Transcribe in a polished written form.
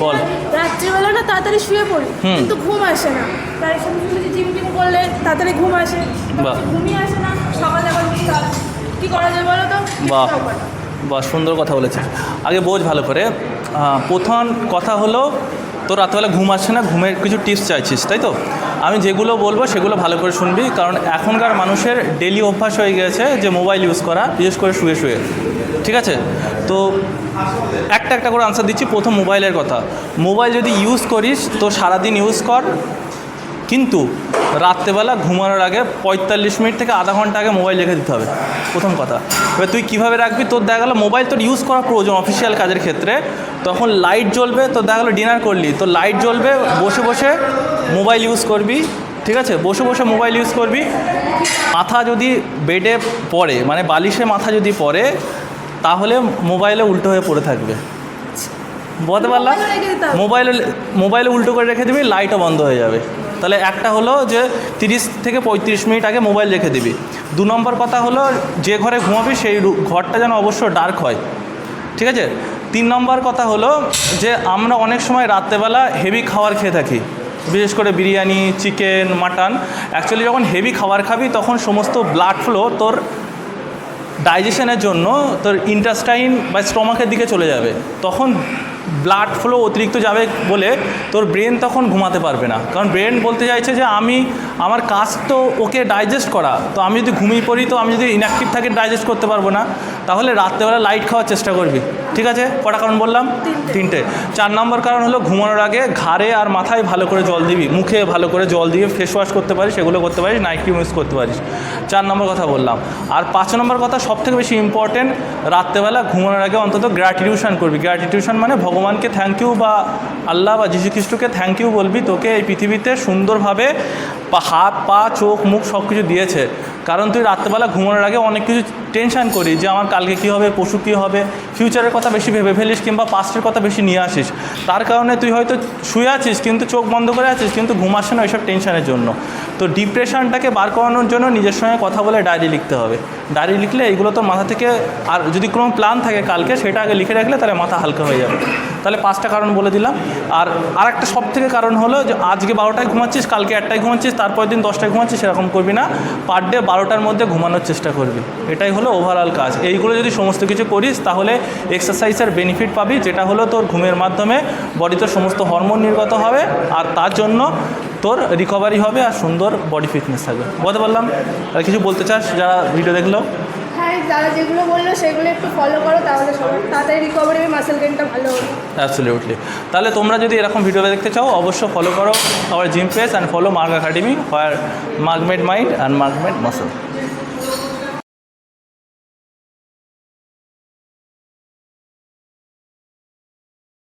বল। রাত্রিবেলা না তাড়াতাড়ি শুয়ে পড়ি, কিন্তু ঘুম আসে না। তার সঙ্গে সঙ্গে জিম টিম করলে তাড়াতাড়ি ঘুম আসে, ঘুমিয়ে আসে না, সকালে আবার উঠতে হয়। কী করা যায় বলো তো? বাহ বাহ, সুন্দর কথা বলেছিস। আগে বোঝ ভালো করে। প্রথম কথা হলো, তোর রাতবেলা ঘুম আসছে না, ঘুমের কিছু টিপস চাইছিস, তাই তো? আমি যেগুলো বলবো সেগুলো ভালো করে শুনবি, কারণ এখনকার মানুষের ডেলি অভ্যাস হয়ে গেছে যে মোবাইল ইউজ করা, বিশেষ করে শুয়ে শুয়ে। ঠিক আছে, তো একটা একটা করে আনসার দিচ্ছি। প্রথম মোবাইলের কথা। মোবাইল যদি ইউজ করিস তো সারাদিন ইউজ কর, কিন্তু রাত্রেবেলা ঘুমানোর আগে 45 মিনিট থেকে আধা ঘন্টা আগে মোবাইল রেখে দিতে হবে, প্রথম কথা। এবার তুই কীভাবে রাখবি? তোর দেখা গেলো মোবাইল তোর ইউজ করা প্রয়োজন অফিসিয়াল কাজের ক্ষেত্রে, তখন লাইট জ্বলবে। তোর দেখা গেলো ডিনার করলি, তো লাইট জ্বলবে, বসে বসে মোবাইল ইউজ করবি। ঠিক আছে, বসে বসে মোবাইল ইউজ করবি। মাথা যদি বেডে পড়ে, মানে বালিশে মাথা যদি পড়ে, তাহলে মোবাইলে উল্টো হয়ে পড়ে থাকবে। বলতে পারলাম? মোবাইলে উল্টো করে রেখে দিবি, লাইটও বন্ধ হয়ে যাবে। তাহলে একটা হলো যে 30 থেকে 35 মিনিট আগে মোবাইল রেখে দিবি। 2 নম্বর কথা হলো, যে ঘরে ঘুমাবি সেই ঘরটা যেন অবশ্য ডার্ক হয়। ঠিক আছে। 3 নম্বর কথা হলো যে আমরা অনেক সময় রাত্রেবেলা হেভি খাবার খেয়ে থাকি, বিশেষ করে বিরিয়ানি, চিকেন, মাটন। অ্যাকচুয়ালি যখন হেভি খাবার খাবি তখন সমস্ত ব্লাড ফ্লো তোর ডাইজেশনের জন্য তোর ইন্টেস্টাইন বা স্টমাকের দিকে চলে যাবে। তখন ব্লাড ফ্লো অতিরিক্ত যাবে বলে তোর ব্রেন তখন ঘুমাতে পারবে না, কারণ ব্রেন বলতে চাইছে যে আমার কাজ তো ওকে ডাইজেস্ট করা, তো আমি যদি ঘুমিয়ে পড়ি, তো আমি যদি ইনঅ্যাক্টিভ থাকি ডাইজেস্ট করতে পারবো না। তাহলে রাত্রেবেলা লাইট খাওয়ার চেষ্টা করবি। ঠিক আছে, কটা কারণ বললাম? 3টে। 4 নম্বর কারণ হলো, ঘুমানোর আগে ঘাড়ে আর মাথায় ভালো করে জল দিবি, মুখে ভালো করে জল দিয়ে ফেস ওয়াশ করতে পারিস, সেগুলো করতে পারিস, নাইট ক্রিম ইউজ করতে পারিস। 4 নম্বর কথা বললাম। আর 5 নম্বর কথা সবথেকে বেশি ইম্পর্টেন্ট, রাত্রেবেলা ঘুমানোর আগে অন্তত গ্র্যাটিটিউশন করবি। গ্র্যাটিটিউশন মানে ভগবানকে থ্যাংক ইউ, বা আল্লাহ বা যীশু খ্রিস্টকে থ্যাংক ইউ বলবি, তোকে এই পৃথিবীতে সুন্দরভাবে হাত পা চোখ মুখ সব কিছু দিয়েছে। কারণ তুই রাত্রেবেলা ঘুমানোর আগে অনেক কিছু টেনশান করিস, যে আমার কালকে কী হবে, পশু কী হবে, ফিউচারের কথা বেশি ভেবে ফেলিস, কিংবা পাস্টের কথা বেশি নিয়ে আসিস। তার কারণে তুই হয়তো শুয়ে আছিস, কিন্তু চোখ বন্ধ করে আছিস, কিন্তু ঘুম আসে না ওইসব টেনশানের জন্য। তো ডিপ্রেশনটাকে বার করানোর জন্য নিজের সঙ্গে কথা বলে ডায়েরি লিখতে হবে। ডায়েরি লিখলে এইগুলো তোর মাথা থেকে, আর যদি কোনো প্ল্যান থাকে কালকে, সেটা আগে লিখে রাখলে তাহলে মাথা হালকা হয়ে যাবে। তাহলে 5টা কারণ বলে দিলাম। আর একটা সবথেকে কারণ হলো যে আজকে 12টায় ঘুমাচ্ছিস, কালকে 1টায় ঘুমাচ্ছিস, তারপরের দিন 10টায় ঘুমাচ্ছিস, সেরকম করবি না। পার ডে 12টার মধ্যে ঘুমানোর চেষ্টা করবি। এটাই হলো ওভারঅল কাজ। এইগুলো যদি সমস্ত কিছু করিস, তাহলে এক্সারসাইজের বেনিফিট পাবি, যেটা হলো তোর ঘুমের মাধ্যমে বডিতে সমস্ত হরমোন নির্গত হবে, আর তার জন্য তোর রিকভারি হবে, আর সুন্দর বডি ফিটনেস থাকবে। বলতে পারলাম? আর কিছু বলতে চাস যারা ভিডিও দেখলো? হ্যাঁ, যারা যেগুলো বললো সেগুলো একটু ফলো করো, তাহলে সবার তাড়াতাড়ি রিকভারি হবে, মাসেল গেইনটা ভালো হবে। অ্যাবসলিউটলি। তাহলে তোমরা যদি এরকম ভিডিও দেখতে চাও, অবশ্যই ফলো করো our gym page and follow Marg academy, where Marg made mind and Marg made muscle.